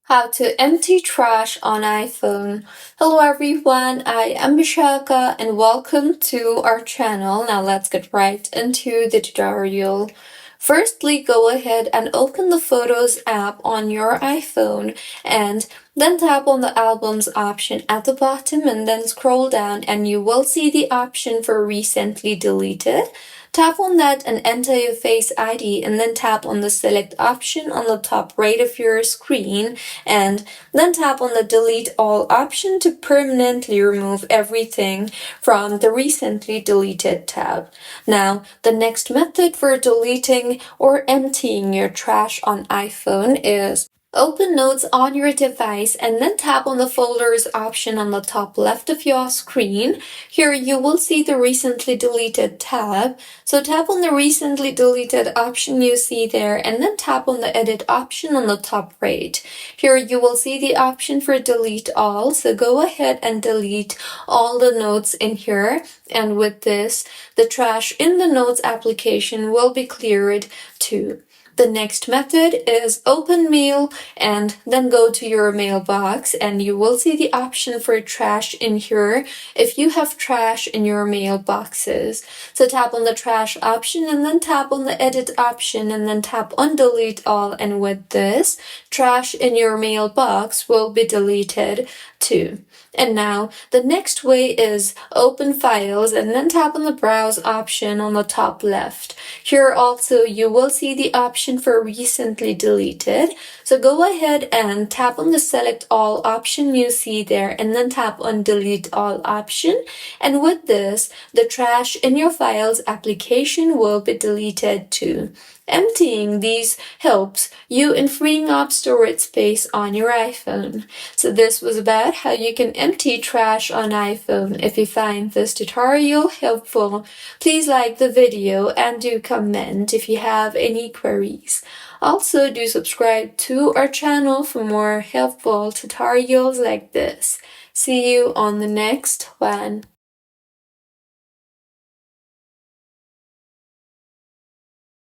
How to empty trash on iPhone. Hello everyone, I am Bishaka and welcome to our channel. Now let's get right into the tutorial. Firstly, go ahead and open the Photos app on your iPhone and then tap on the Albums option at the bottom and then scroll down and you will see the option for Recently Deleted. Tap on that and enter your Face ID and then tap on the Select option on the top right of your screen and then tap on the Delete All option to permanently remove everything from the Recently Deleted tab. Now, the next method for deleting or emptying your trash on iPhone is open Notes on your device and then tap on the Folders option on the top left of your screen. Here you will see the Recently Deleted tab. So tap on the Recently Deleted option you see there and then tap on the Edit option on the top right. Here you will see the option for Delete All. So go ahead and delete all the notes in here. And with this, the trash in the Notes application will be cleared too. The next method is open Mail and then go to your mailbox and you will see the option for trash in here if you have trash in your mailboxes. So tap on the trash option and then tap on the edit option and then tap on delete all, and with this, trash in your mailbox will be deleted too. And now the next way is open Files and then tap on the Browse option on the top left. Here also you will see the option for Recently Deleted. So go ahead and tap on the Select All option you see there and then tap on Delete All option. And with this, the trash in your Files application will be deleted too. Emptying these helps you in freeing up storage space on your iPhone. So this was about how you can empty trash on iPhone. If you find this tutorial helpful, please like the video and do comment if you have any queries. Also, do subscribe to our channel for more helpful tutorials like this. See you on the next one.